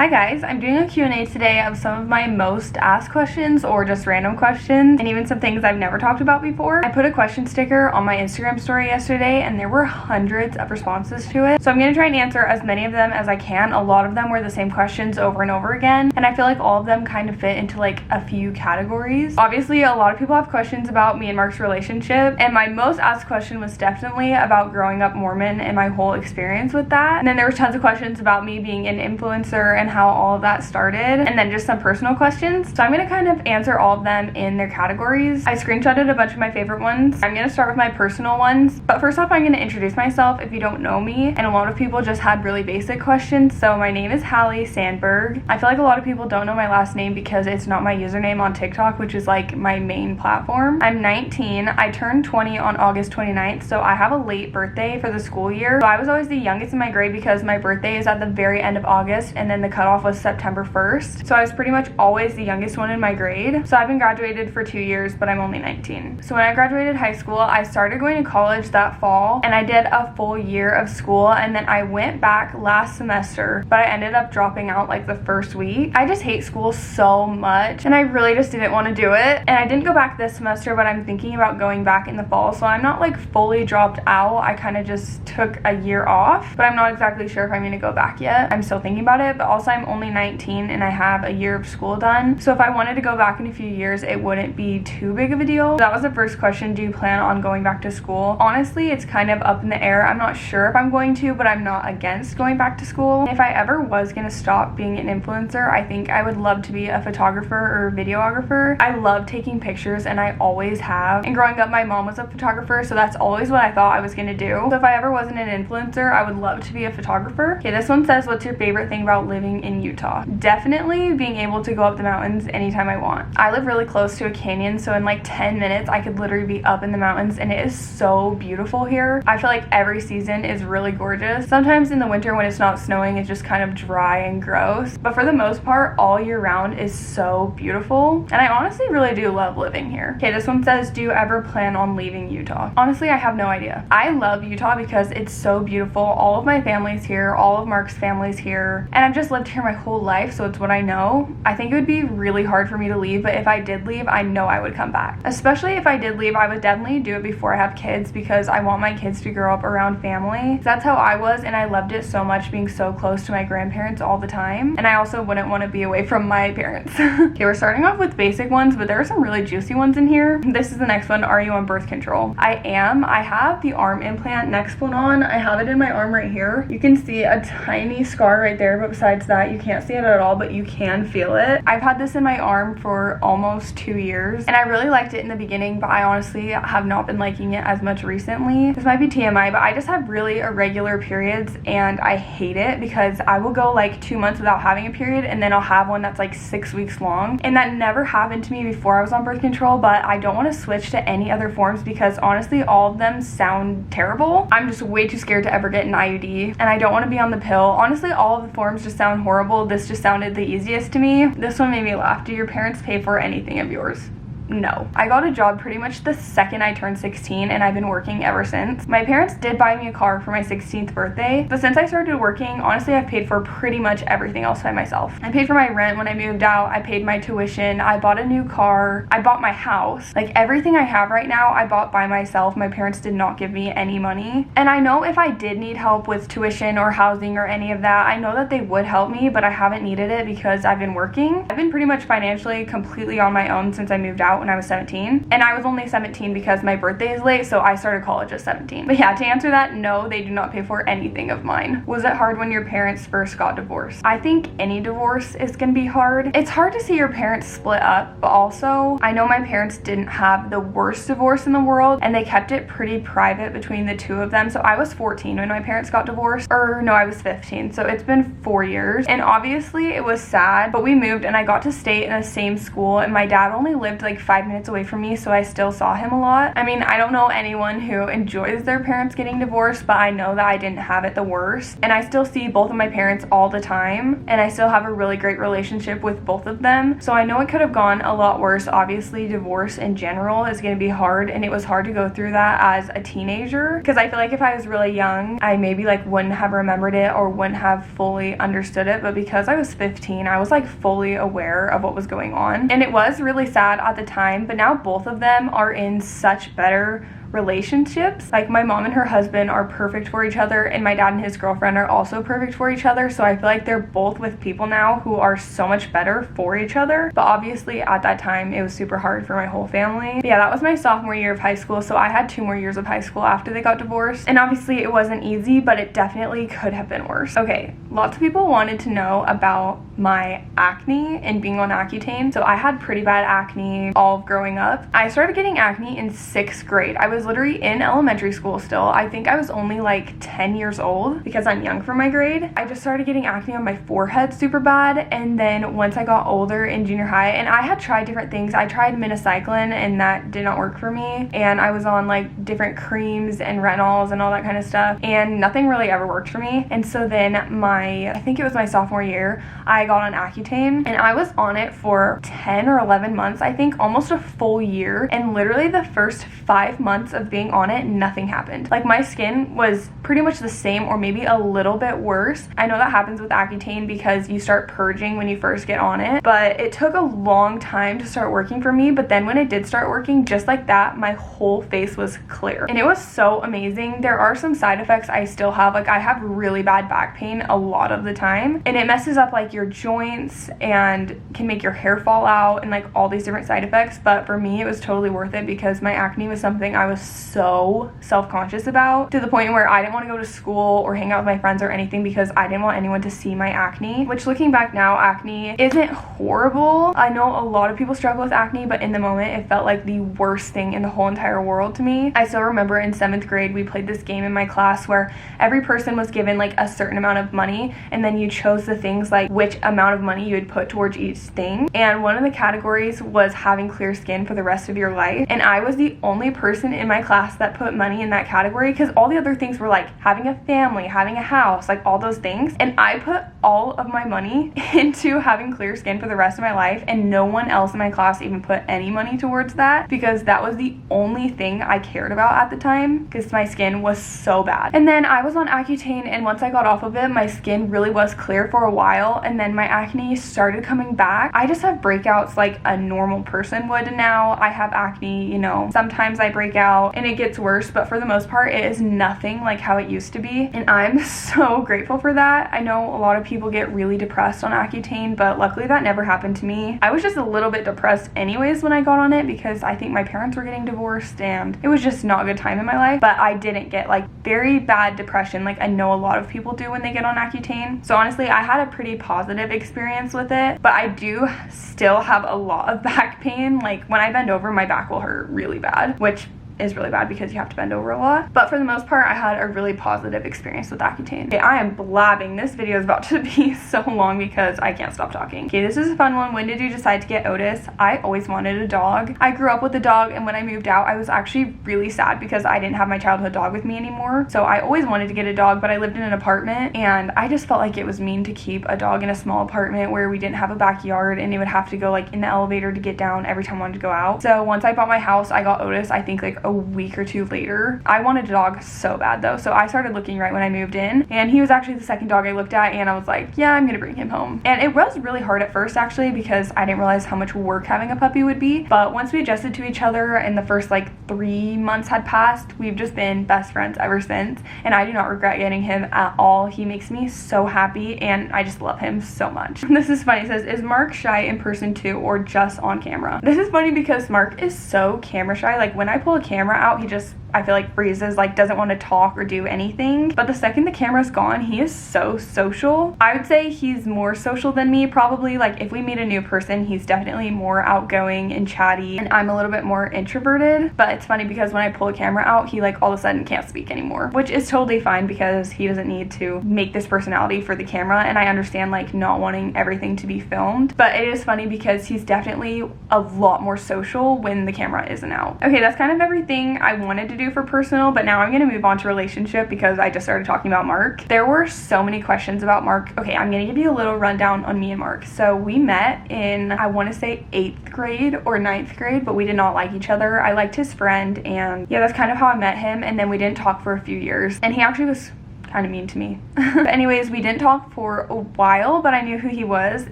Hi guys, I'm doing a Q&A today of some of my most asked questions or just random questions and even some things I've never talked about before. I put a question sticker on my Instagram story yesterday and there were hundreds of responses to it. So I'm going to try and answer as many of them as I can. A lot of them were the same questions over and over again and I feel like all of them kind of fit into like a few categories. Obviously, a lot of people have questions about me and Mark's relationship and my most asked question was definitely about growing up Mormon and my whole experience with that. And then there were tons of questions about me being an influencer and how all of that started, and then just some personal questions. So I'm going to kind of answer all of them in their categories. I screenshotted a bunch of my favorite ones. I'm going to start with my personal ones, but first off I'm going to introduce myself if you don't know me, and a lot of people just had really basic questions. So my name is Hallie Sandberg. I feel like a lot of people don't know my last name because it's not my username on TikTok, which is like my main platform. I'm 19. I turned 20 on August 29th, so I have a late birthday for the school year. So I was always the youngest in my grade because my birthday is at the very end of August and then the cutoff was September 1st. So I was pretty much always the youngest one in my grade. So I've been graduated for 2 years, but I'm only 19. So when I graduated high school, I started going to college that fall and I did a full year of school and then I went back last semester, but I ended up dropping out like the first week. I just hate school so much and I really just didn't want to do it. And I didn't go back this semester, but I'm thinking about going back in the fall. So I'm not like fully dropped out. I kind of just took a year off, but I'm not exactly sure if I'm going to go back yet. I'm still thinking about it, but also I'm only 19 and I have a year of school done. So if I wanted to go back in a few years, it wouldn't be too big of a deal. That was the first question. Do you plan on going back to school? Honestly, it's kind of up in the air. I'm not sure if I'm going to, but I'm not against going back to school. If I ever was going to stop being an influencer, I think I would love to be a photographer or videographer. I love taking pictures and I always have. And growing up, my mom was a photographer, so that's always what I thought I was going to do. So if I ever wasn't an influencer, I would love to be a photographer. Okay, this one says, what's your favorite thing about living in Utah? Definitely being able to go up the mountains anytime I want. I live really close to a canyon, so in like 10 minutes I could literally be up in the mountains and it is so beautiful here. I feel like every season is really gorgeous. Sometimes in the winter when it's not snowing, it's just kind of dry and gross, but for the most part all year round is so beautiful and I honestly really do love living here. Okay, this one says, do you ever plan on leaving Utah? Honestly, I have no idea. I love Utah because it's so beautiful. All of my family's here, all of Mark's family's here, and I've just lived here my whole life, so it's what I know. I think it would be really hard for me to leave, but if I did leave, I know I would come back. Especially if I did leave, I would definitely do it before I have kids because I want my kids to grow up around family. That's how I was, and I loved it so much being so close to my grandparents all the time, and I also wouldn't want to be away from my parents. Okay, we're starting off with basic ones, but there are some really juicy ones in here. This is the next one. Are you on birth control? I am. I have the arm implant Nexplanon. I have it in my arm right here. You can see a tiny scar right there, but besides that, you can't see it at all, but you can feel it. I've had this in my arm for almost 2 years, and I really liked it in the beginning, but I honestly have not been liking it as much recently. This might be TMI, but I just have really irregular periods, and I hate it because I will go like 2 months without having a period, and then I'll have one that's like 6 weeks long, and that never happened to me before I was on birth control, but I don't want to switch to any other forms because honestly, all of them sound terrible. I'm just way too scared to ever get an IUD, and I don't want to be on the pill. Honestly, all of the forms just sound horrible. This just sounded the easiest to me. This one made me laugh. Do your parents pay for anything of yours? No. I got a job pretty much the second I turned 16 and I've been working ever since. My parents did buy me a car for my 16th birthday, but since I started working, honestly, I've paid for pretty much everything else by myself. I paid for my rent when I moved out, I paid my tuition, I bought a new car, I bought my house. Like everything I have right now, I bought by myself. My parents did not give me any money. And I know if I did need help with tuition or housing or any of that, I know that they would help me, but I haven't needed it because I've been working. I've been pretty much financially completely on my own since I moved out when I was 17, and I was only 17 because my birthday is late, so I started college at 17. But yeah, to answer that, no, they do not pay for anything of mine. Was it hard when your parents first got divorced? I think any divorce is gonna be hard. It's hard to see your parents split up, but also I know my parents didn't have the worst divorce in the world and they kept it pretty private between the two of them. So I was 14 when my parents got divorced, or no, I was 15, so it's been 4 years, and obviously it was sad, but we moved and I got to stay in the same school, and my dad only lived like 5 minutes away from me, so I still saw him a lot. I mean, I don't know anyone who enjoys their parents getting divorced, but I know that I didn't have it the worst. And I still see both of my parents all the time, and I still have a really great relationship with both of them. So I know it could have gone a lot worse. Obviously, divorce in general is going to be hard, and it was hard to go through that as a teenager, because I feel like if I was really young, I maybe like wouldn't have remembered it or wouldn't have fully understood it. But because I was 15, I was like fully aware of what was going on, and it was really sad at the time. But now both of them are in such better relationships. Like, my mom and her husband are perfect for each other, and my dad and his girlfriend are also perfect for each other. So I feel like they're both with people now who are so much better for each other. But obviously at that time it was super hard for my whole family. But yeah, that was my sophomore year of high school, so I had 2 more years of high school after they got divorced, and obviously it wasn't easy, but it definitely could have been worse. Okay, lots of people wanted to know about my acne and being on Accutane. So I had pretty bad acne all of growing up. I started getting acne in 6th grade. I was literally in elementary school still. I think I was only like 10 years old because I'm young for my grade. I just started getting acne on my forehead super bad, and then once I got older in junior high, and I had tried different things. I tried minocycline and that did not work for me, and I was on like different creams and retinols and all that kind of stuff, and nothing really ever worked for me. And so then I think it was my sophomore year, I got on Accutane, and I was on it for 10 or 11 months, I think, almost a full year. And literally the first 5 months of being on it, nothing happened. Like, my skin was pretty much the same or maybe a little bit worse. I know that happens with Accutane because you start purging when you first get on it, but it took a long time to start working for me. But then when it did start working, just like that, my whole face was clear, and it was so amazing. There are some side effects I still have. Like, I have really bad back pain a lot of the time, and it messes up like your joints and can make your hair fall out and like all these different side effects. But for me, it was totally worth it because my acne was something I was so self-conscious about, to the point where I didn't want to go to school or hang out with my friends or anything because I didn't want anyone to see my acne. Which, looking back now, acne isn't horrible. I know a lot of people struggle with acne, but in the moment it felt like the worst thing in the whole entire world to me. I still remember in 7th grade we played this game in my class where every person was given like a certain amount of money, and then you chose the things like which amount of money you would put towards each thing, and one of the categories was having clear skin for the rest of your life. And I was the only person in my class that put money in that category, because all the other things were like having a family, having a house, like all those things, and I put all of my money into having clear skin for the rest of my life, and no one else in my class even put any money towards that, because that was the only thing I cared about at the time, because my skin was so bad. And then I was on Accutane, and once I got off of it, my skin really was clear for a while, and then my acne started coming back. I just have breakouts like a normal person would now. I have acne, you know, sometimes I break out and it gets worse, but for the most part it is nothing like how it used to be, and I'm so grateful for that. I know a lot of people get really depressed on Accutane, but luckily that never happened to me. I was just a little bit depressed anyways when I got on it, because I think my parents were getting divorced and it was just not a good time in my life. But I didn't get like very bad depression like I know a lot of people do when they get on Accutane. So honestly, I had a pretty positive experience with it, but I do still have a lot of back pain. Like, when I bend over, my back will hurt really bad, which is really bad because you have to bend over a lot. But for the most part, I had a really positive experience with Accutane. Okay, I am blabbing. This video is about to be so long because I can't stop talking. Okay, this is a fun one. When did you decide to get Otis? I always wanted a dog. I grew up with a dog, and when I moved out, I was actually really sad because I didn't have my childhood dog with me anymore. So I always wanted to get a dog, but I lived in an apartment, and I just felt like it was mean to keep a dog in a small apartment where we didn't have a backyard, and it would have to go like in the elevator to get down every time I wanted to go out. So once I bought my house, I got Otis, I think like a week or 2 later. I wanted a dog so bad though, so I started looking right when I moved in, and he was actually the second dog I looked at, and I was like, yeah, I'm gonna bring him home. And it was really hard at first actually, because I didn't realize how much work having a puppy would be, but once we adjusted to each other and the first like 3 months had passed, we've just been best friends ever since, and I do not regret getting him at all. He makes me so happy, and I just love him so much. This is funny. It says, is Mark shy in person too, or just on camera? This is funny because Mark is so camera shy. Like, when I pull a camera out, he just I feel like freezes, like doesn't want to talk or do anything. But the second the camera's gone, he is so social. I would say he's more social than me probably. Like if we meet a new person, he's definitely more outgoing and chatty, and I'm a little bit more introverted. But it's funny because when I pull a camera out, he like all of a sudden can't speak anymore, which is totally fine because he doesn't need to make this personality for the camera, and I understand like not wanting everything to be filmed. But it is funny because he's definitely a lot more social when the camera isn't out. Okay, that's kind of everything I wanted to do for personal, but now I'm gonna move on to relationship because I just started talking about Mark. There were so many questions about Mark. Okay, I'm gonna give you a little rundown on me and Mark. So we met in, I want to say 8th grade or 9th grade, but we did not like each other. I liked his friend, and yeah, that's kind of how I met him. And then we didn't talk for a few years, and he actually was kind of mean to me. But anyways, we didn't talk for a while, but I knew who he was.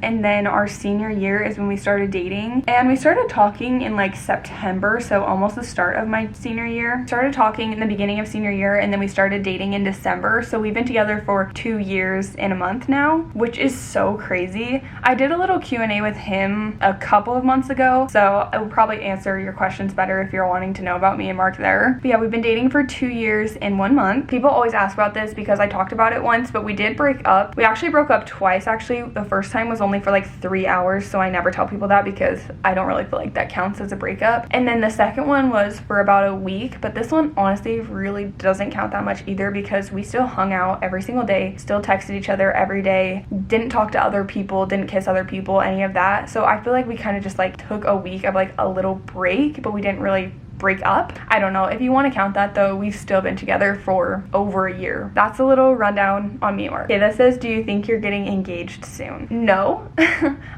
And then our senior year is when we started dating, and we started talking in like September, so almost the start of my senior year. Started talking in the beginning of senior year, and then we started dating in December. So we've been together for 2 years and a month now, which is so crazy. I did a little Q&A with him a couple of months ago, so I will probably answer your questions better if you're wanting to know about me and Mark there. But yeah, we've been dating for 2 years and 1 month. People always ask about this because I talked about it once, but we did break up. We actually broke up twice, actually. The first time was only for like 3 hours, so I never tell people that because I don't really feel like that counts as a breakup. And then the second one was for about a week, but this one honestly really doesn't count that much either because we still hung out every single day, still texted each other every day, didn't talk to other people, didn't kiss other people, any of that. So I feel like we kind of just like took a week of like a little break, but we didn't really break up. I don't know. If you want to count that though, we've still been together for over a year. That's a little rundown on me and Mark. Okay, this says, do you think you're getting engaged soon? No.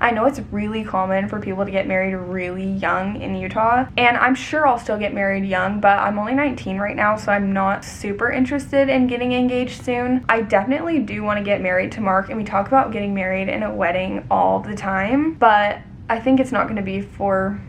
I know it's really common for people to get married really young in Utah, and I'm sure I'll still get married young, but I'm only 19 right now, so I'm not super interested in getting engaged soon. I definitely do want to get married to Mark, and we talk about getting married in a wedding all the time, but I think it's not going to be for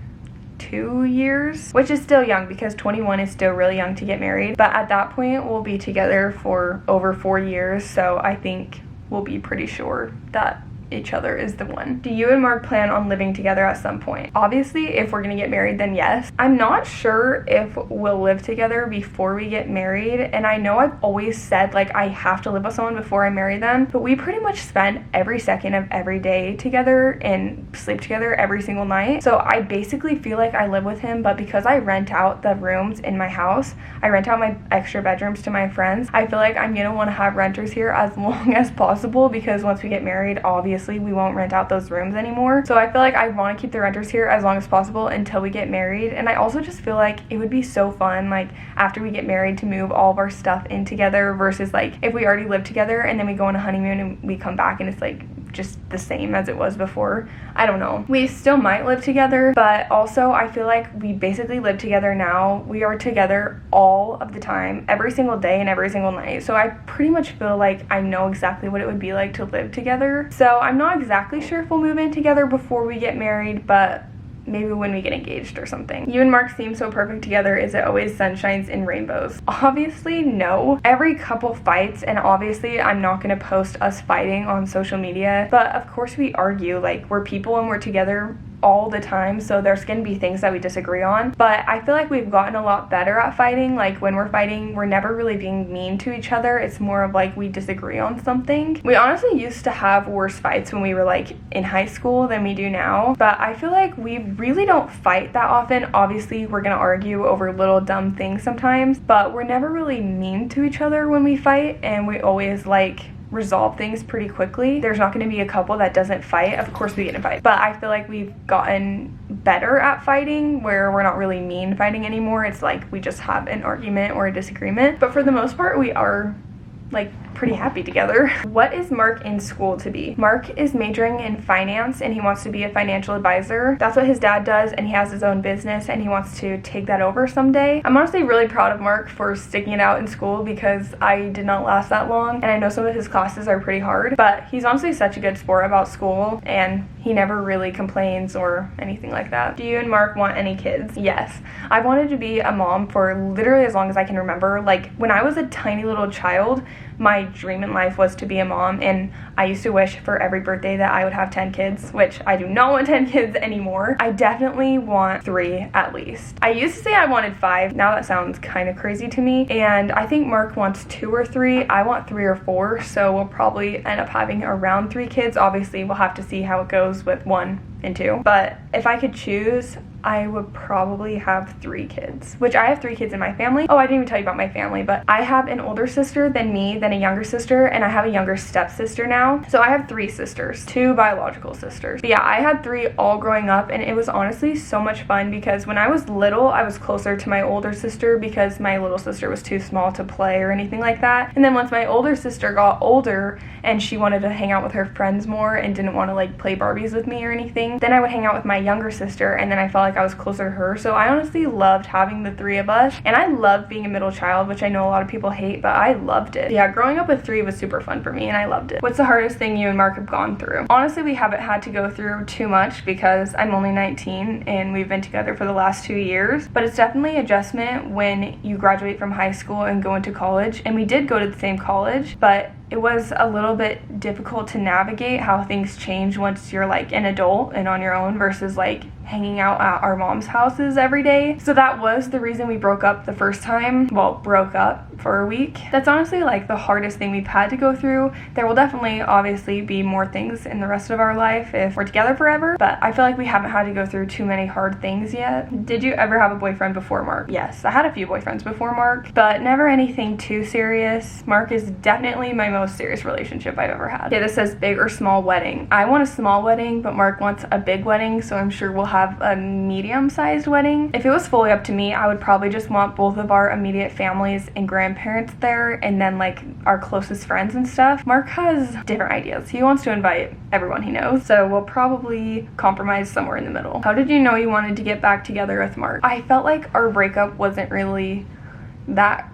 2 years, which is still young because 21 is still really young to get married. But at that point, we'll be together for over 4 years, so I think we'll be pretty sure that each other is the one. Do you and Mark plan on living together at some point? Obviously, if we're gonna get married, then yes. I'm not sure if we'll live together before we get married, and I know I've always said like I have to live with someone before I marry them, but we pretty much spend every second of every day together and sleep together every single night. So I basically feel like I live with him, but because I rent out the rooms in my house, I rent out my extra bedrooms to my friends, I feel like I'm gonna want to have renters here as long as possible because once we get married, obviously we won't rent out those rooms anymore. So I feel like I want to keep the renters here as long as possible until we get married. And I also just feel like it would be so fun like after we get married to move all of our stuff in together versus like if we already live together and then we go on a honeymoon and we come back and it's like just the same as it was before. I don't know. We still might live together, but also I feel like we basically live together now. We are together all of the time, every single day and every single night. So I pretty much feel like I know exactly what it would be like to live together. So I'm not exactly sure if we'll move in together before we get married, but maybe when we get engaged or something. You and Mark seem so perfect together. Is it always sunshines and rainbows? Obviously, no. Every couple fights, and obviously I'm not gonna post us fighting on social media, but of course we argue. Like, we're people and we're together all the time, so there's gonna be things that we disagree on, but I feel like we've gotten a lot better at fighting. Like when we're fighting, we're never really being mean to each other. It's more of like we disagree on something. We honestly used to have worse fights when we were like in high school than we do now, but I feel like we really don't fight that often. Obviously we're gonna argue over little dumb things sometimes, but we're never really mean to each other when we fight, and we always like resolve things pretty quickly. There's not going to be a couple that doesn't fight. Of course we get in fight, but I feel like we've gotten better at fighting where we're not really mean fighting anymore. It's like we just have an argument or a disagreement, but for the most part we are like pretty happy together. What is Mark in school to be? Mark is majoring in finance and he wants to be a financial advisor. That's what his dad does, and he has his own business and he wants to take that over someday. I'm honestly really proud of Mark for sticking it out in school because I did not last that long, and I know some of his classes are pretty hard, but he's honestly such a good sport about school and he never really complains or anything like that. Do you and Mark want any kids? Yes. I've wanted to be a mom for literally as long as I can remember. Like when I was a tiny little child, my dream in life was to be a mom, and I used to wish for every birthday that I would have 10 kids, which I do not want 10 kids anymore. I definitely want 3 at least. I used to say I wanted 5. Now that sounds kind of crazy to me, and I think Mark wants 2 or 3. I want 3 or 4, so we'll probably end up having around 3 kids. Obviously, we'll have to see how it goes with 1 and 2, but if I could choose, I would probably have 3 kids, which I have 3 kids in my family. Oh, I didn't even tell you about my family, but I have an older sister than me, then a younger sister, and I have a younger stepsister now. So I have 3 sisters, 2 biological sisters. But yeah, I had 3 all growing up, and it was honestly so much fun because when I was little, I was closer to my older sister because my little sister was too small to play or anything like that. And then once my older sister got older and she wanted to hang out with her friends more and didn't want to like play Barbies with me or anything, then I would hang out with my younger sister, and then I felt like I was closer to her. So I honestly loved having the 3 of us, and I love being a middle child, which I know a lot of people hate, but I loved it. Yeah, growing up with 3 was super fun for me, and I loved it. What's the hardest thing you and Mark have gone through? Honestly, we haven't had to go through too much because I'm only 19 and we've been together for the last 2 years, but it's definitely adjustment when you graduate from high school and go into college, and we did go to the same college, but it was a little bit difficult to navigate how things change once you're like an adult and on your own versus like hanging out at our mom's houses every day. So that was the reason we broke up the first time. Well, broke up for a week. That's honestly like the hardest thing we've had to go through. There will definitely obviously be more things in the rest of our life if we're together forever, but I feel like we haven't had to go through too many hard things yet. Did you ever have a boyfriend before Mark? Yes, I had a few boyfriends before Mark, but never anything too serious. Mark is definitely my most serious relationship I've ever had. Okay, this says big or small wedding. I want a small wedding, but Mark wants a big wedding, so I'm sure we'll have a medium-sized wedding. If it was fully up to me, I would probably just want both of our immediate families and grandparents there, and then like our closest friends and stuff. Mark has different ideas. He wants to invite everyone he knows, so we'll probably compromise somewhere in the middle. How did you know you wanted to get back together with Mark? I felt like our breakup wasn't really that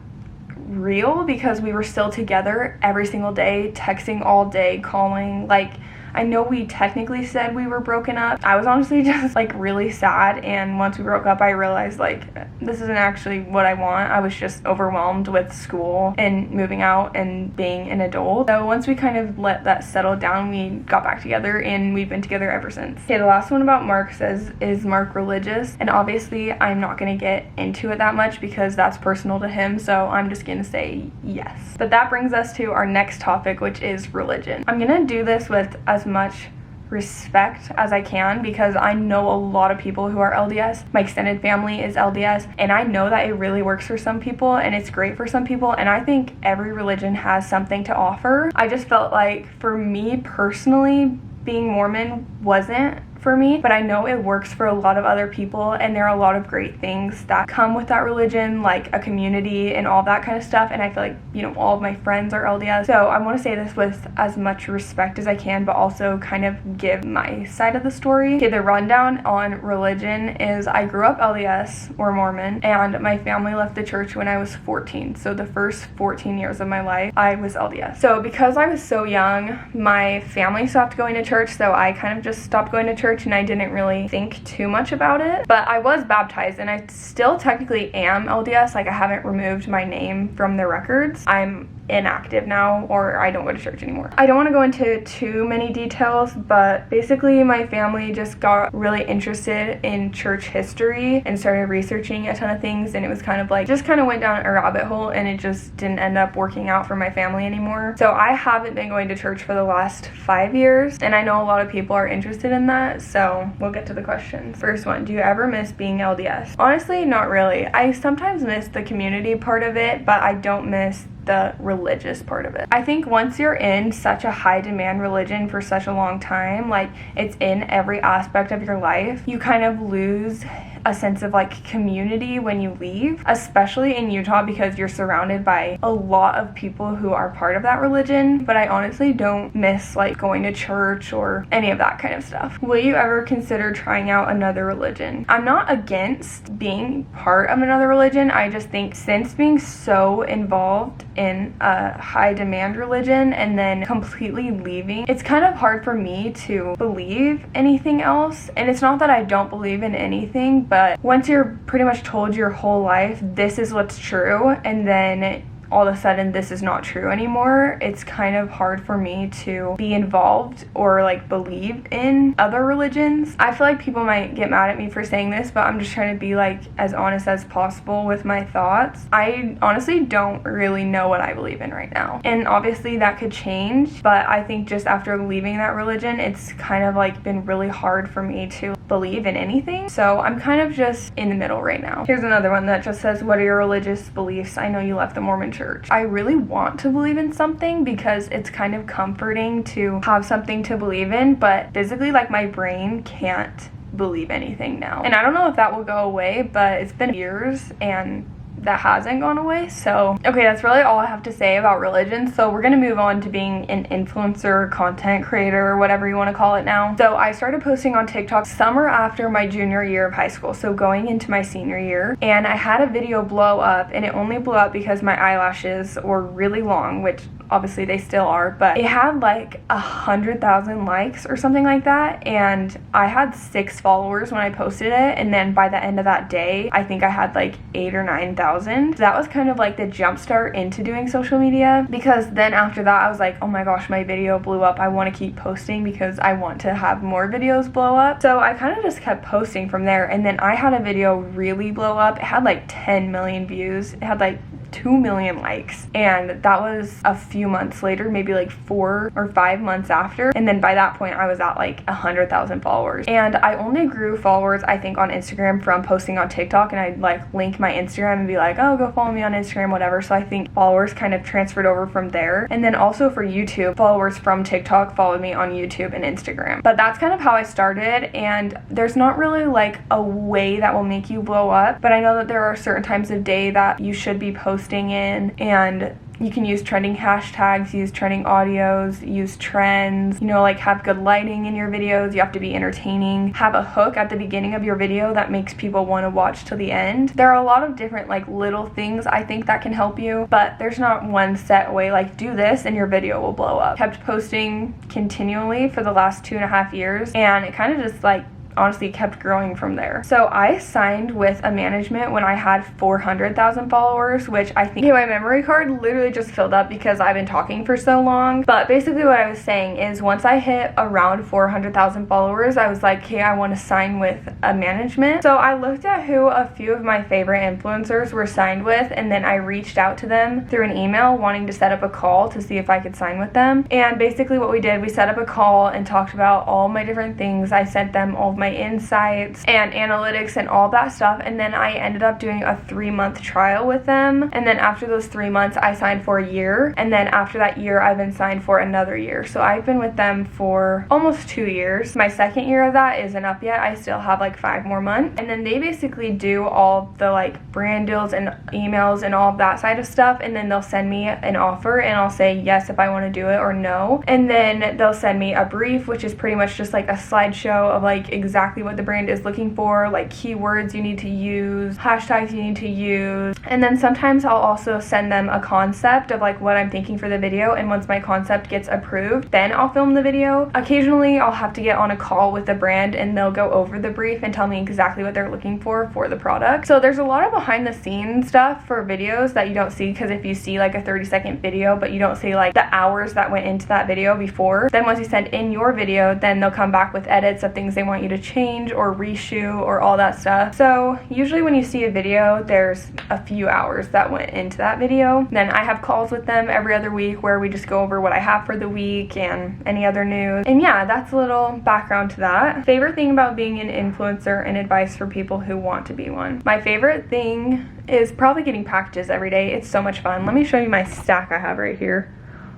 real because we were still together every single day, texting all day, calling. Like, I know we technically said we were broken up. I was honestly just like really sad, and once we broke up I realized like this isn't actually what I want. I was just overwhelmed with school and moving out and being an adult. So once we kind of let that settle down, we got back together and we've been together ever since. Okay, the last one about Mark says, is Mark religious? And obviously I'm not gonna get into it that much because that's personal to him, so I'm just gonna say yes. But that brings us to our next topic, which is religion. I'm gonna do this with as much respect as I can because I know a lot of people who are LDS. My extended family is LDS, and I know that it really works for some people and it's great for some people, and I think every religion has something to offer. I just felt like for me personally, being Mormon wasn't for me, but I know it works for a lot of other people, and there are a lot of great things that come with that religion, like a community and all that kind of stuff, and I feel like, you know, all of my friends are LDS, so I want to say this with as much respect as I can, but also kind of give my side of the story. Okay, the rundown on religion is I grew up LDS or Mormon, and my family left the church when I was 14, so the first 14 years of my life I was LDS. So because I was so young, my family stopped going to church, so I kind of just stopped going to church, and I didn't really think too much about it. But I was baptized, and I still technically am LDS. Like, I haven't removed my name from the records. I'm inactive now, or I don't go to church anymore. I don't want to go into too many details, but basically my family just got really interested in church history and started researching a ton of things, and it was kind of like just kind of went down a rabbit hole, and it just didn't end up working out for my family anymore. So I haven't been going to church for the last 5 years, and I know a lot of people are interested in that, so we'll get to the questions. First one, do you ever miss being LDS? Honestly, not really. I sometimes miss the community part of it, but I don't miss the religious part of it. I think once you're in such a high demand religion for such a long time, like it's in every aspect of your life, you kind of lose a sense of like community when you leave, especially in Utah because you're surrounded by a lot of people who are part of that religion. But I honestly don't miss like going to church or any of that kind of stuff. Will you ever consider trying out another religion? I'm not against being part of another religion. I just think since being so involved in a high demand religion and then completely leaving, it's kind of hard for me to believe anything else. And it's not that I don't believe in anything, but once you're pretty much told your whole life this is what's true, and then all of a sudden this is not true anymore, it's kind of hard for me to be involved or like believe in other religions. I feel like people might get mad at me for saying this, but I'm just trying to be like as honest as possible with my thoughts. I honestly don't really know what I believe in right now, and obviously that could change, but I think just after leaving that religion, it's kind of like been really hard for me to believe in anything. So I'm kind of just in the middle right now. Here's another one that just says, what are your religious beliefs? I know you left the Mormon church. I really want to believe in something because it's kind of comforting to have something to believe in, but physically, like, my brain can't believe anything now. And I don't know if that will go away, but it's been years and that hasn't gone away. So okay, that's really all I have to say about religion. So we're gonna move on to being an influencer, content creator, whatever you want to call it now. So I started posting on TikTok summer after my junior year of high school, so going into my senior year, and I had a video blow up, and it only blew up because my eyelashes were really long, which obviously they still are, but it had like 100,000 likes or something like that, and I had 6 followers when I posted it, and then by the end of that day I think I had like 8,000 or 9,000. That was kind of like the jump start into doing social media, because then after that I was like, oh my gosh, my video blew up, I want to keep posting because I want to have more videos blow up. So I kind of just kept posting from there, and then I had a video really blow up. It had like 10 million views, it had like 2 million likes, and that was a few months later, maybe like 4 or 5 months after, and then by that point I was at like 100,000 followers. And I only grew followers, I think, on Instagram from posting on TikTok, and I'd like link my Instagram and be like, oh, go follow me on Instagram, whatever. So I think followers kind of transferred over from there. And then also for YouTube, followers from TikTok followed me on YouTube and Instagram. But that's kind of how I started, and there's not really like a way that will make you blow up, but I know that there are certain times of day that you should be posting in, and you can use trending hashtags, use trending audios, use trends, you know, like have good lighting in your videos. You have to be entertaining, have a hook at the beginning of your video that makes people want to watch till the end. There are a lot of different like little things I think that can help you, but there's not one set way like do this and your video will blow up. Kept posting continually for the last 2.5 years, and it kind of just like honestly kept growing from there. So I signed with a management when I had 400,000 followers, which I think, okay, my memory card literally just filled up because I've been talking for so long. But basically what I was saying is once I hit around 400,000 followers, I was like, okay, I want to sign with a management. So I looked at who a few of my favorite influencers were signed with, and then I reached out to them through an email wanting to set up a call to see if I could sign with them. And basically what we did, we set up a call and talked about all my different things. I sent them all of my insights and analytics and all that stuff, and then I ended up doing a 3-month trial with them, and then after those 3 months I signed for a year, and then after that year I've been signed for another year. So I've been with them for almost 2 years. My second year of that isn't up yet. I still have like 5 more months, and then they basically do all the like brand deals and emails and all of that side of stuff, and then they'll send me an offer and I'll say yes if I want to do it or no, and then they'll send me a brief, which is pretty much just like a slideshow of like exactly what the brand is looking for, like keywords you need to use, hashtags you need to use, and then sometimes I'll also send them a concept of like what I'm thinking for the video, and once my concept gets approved, then I'll film the video. Occasionally I'll have to get on a call with the brand and they'll go over the brief and tell me exactly what they're looking for the product. So there's a lot of behind the scenes stuff for videos that you don't see, because if you see like a 30-second video but you don't see like the hours that went into that video before, then once you send in your video, then they'll come back with edits of things they want you to change or reshoot or all that stuff. So usually when you see a video, there's a few hours that went into that video. Then I have calls with them every other week where we just go over what I have for the week and any other news. And yeah, that's a little background to that. Favorite thing about being an influencer and advice for people who want to be one. My favorite thing is probably getting packages every day. It's so much fun. Let me show you my stack I have right here.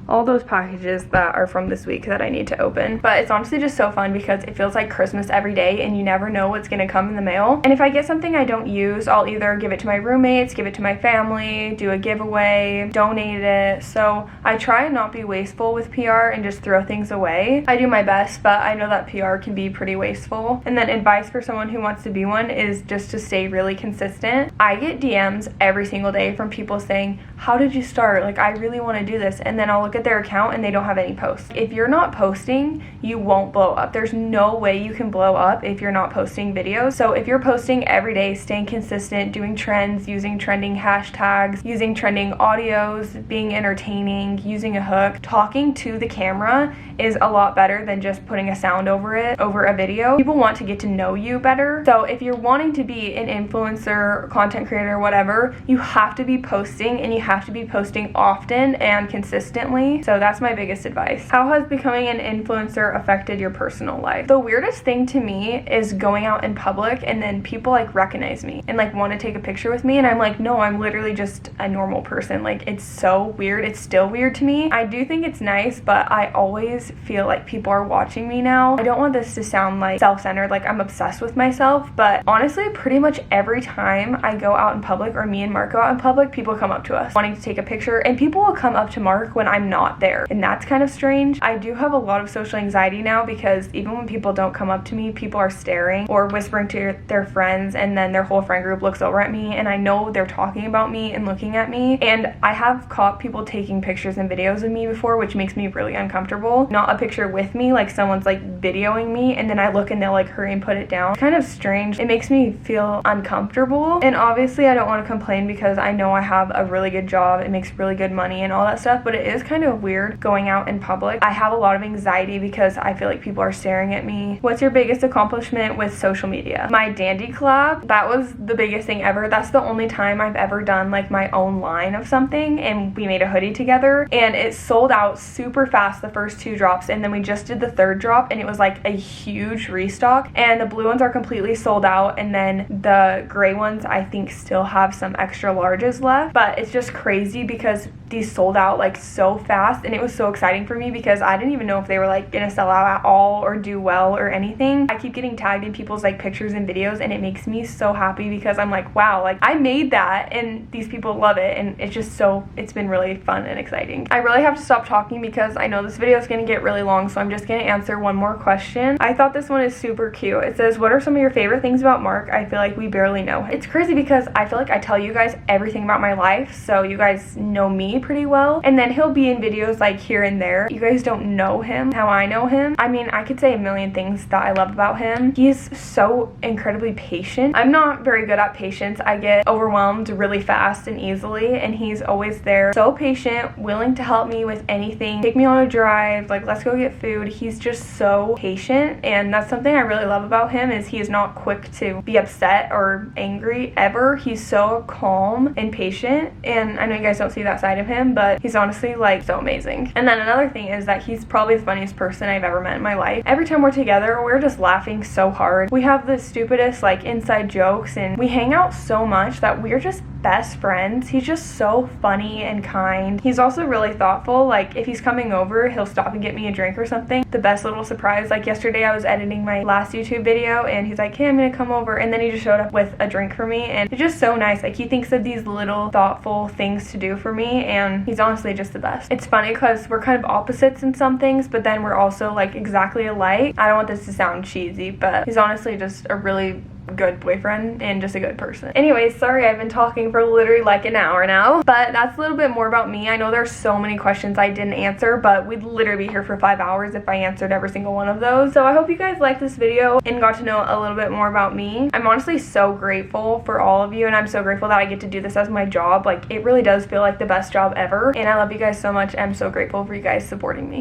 All those packages that are from this week that I need to open. But it's honestly just so fun because it feels like Christmas every day and you never know what's gonna come in the mail. And if I get something I don't use, I'll either give it to my roommates, give it to my family, do a giveaway, donate it. So I try and not be wasteful with PR and just throw things away. I do my best, but I know that PR can be pretty wasteful. And then advice for someone who wants to be one is just to stay really consistent. I get DMs every single day from people saying, how did you start? Like, I really want to do this. And then I'll look at at their account and they don't have any posts. If you're not posting, you won't blow up. There's no way you can blow up if you're not posting videos. So if you're posting every day, staying consistent, doing trends, using trending hashtags, using trending audios, being entertaining, using a hook, talking to the camera is a lot better than just putting a sound over it, over a video. People want to get to know you better. So if you're wanting to be an influencer, content creator, whatever, you have to be posting, and you have to be posting often and consistently. So that's my biggest advice. How has becoming an influencer affected your personal life? The weirdest thing to me is going out in public and then people like recognize me and like want to take a picture with me, and I'm like, no, I'm literally just a normal person. Like, it's so weird. It's still weird to me. I do think it's nice, but I always feel like people are watching me now. I don't want this to sound like self-centered, like I'm obsessed with myself, but honestly, pretty much every time I go out in public, or me and Mark go out in public, people come up to us wanting to take a picture, and people will come up to Mark when I'm not there, and that's kind of strange. I do have a lot of social anxiety now, because even when people don't come up to me, people are staring or whispering to their friends, and then their whole friend group looks over at me, and I know they're talking about me and looking at me. And I have caught people taking pictures and videos of me before, which makes me really uncomfortable. Not a picture with me, like someone's like videoing me, and then I look and they'll like hurry and put it down. It's kind of strange. It makes me feel uncomfortable, and obviously I don't want to complain because I know I have a really good job, it makes really good money and all that stuff, but it is kind of weird going out in public. I have a lot of anxiety because I feel like people are staring at me. What's your biggest accomplishment with social media? My Dandy collab, that was the biggest thing ever. That's the only time I've ever done like my own line of something, and we made a hoodie together, and it sold out super fast the first 2 drops, and then we just did the 3rd drop, and it was like a huge restock, and the blue ones are completely sold out, and then the gray ones I think still have some extra larges left. But it's just crazy because these sold out like so fast, and it was so exciting for me because I didn't even know if they were like gonna sell out at all or do well or anything. I keep getting tagged in people's like pictures and videos, and it makes me so happy because I'm like, wow, like I made that and these people love it, and it's been really fun and exciting. I really have to stop talking because I know this video is gonna get really long, so I'm just gonna answer one more question. I thought this one is super cute. It says, what are some of your favorite things about Mark? I feel like we barely know him. It's crazy because I feel like I tell you guys everything about my life, so you guys know me pretty well, and then he'll be in videos like here and there. You guys don't know him how I know him. I mean, I could say a million things that I love about him. He's so incredibly patient. I'm not very good at patience. I get overwhelmed really fast and easily, and he's always there, so patient, willing to help me with anything, take me on a drive, like let's go get food. He's just so patient, and that's something I really love about him, is he is not quick to be upset or angry ever. He's so calm and patient, and I know you guys don't see that side of him, but he's honestly like so amazing. And then another thing is that he's probably the funniest person I've ever met in my life. Every time we're together, we're just laughing so hard. We have the stupidest like inside jokes, and we hang out so much that we're just best friends. He's just so funny and kind. He's also really thoughtful. Like if he's coming over, he'll stop and get me a drink or something. The best little surprise, like yesterday I was editing my last YouTube video, and he's like, hey, I'm gonna come over, and then he just showed up with a drink for me, and it's just so nice. Like he thinks of these little thoughtful things to do for me, and he's honestly just the best. It's funny because we're kind of opposites in some things, but then we're also like exactly alike. I don't want this to sound cheesy, but he's honestly just a really good boyfriend and just a good person. Anyways, sorry I've been talking for literally like an hour now, but that's a little bit more about me. I know there's so many questions I didn't answer, but we'd literally be here for 5 hours if I answered every single one of those. So I hope you guys liked this video and got to know a little bit more about me. I'm honestly so grateful for all of you, and I'm so grateful that I get to do this as my job. Like it really does feel like the best job ever, and I love you guys so much. I'm so grateful for you guys supporting me.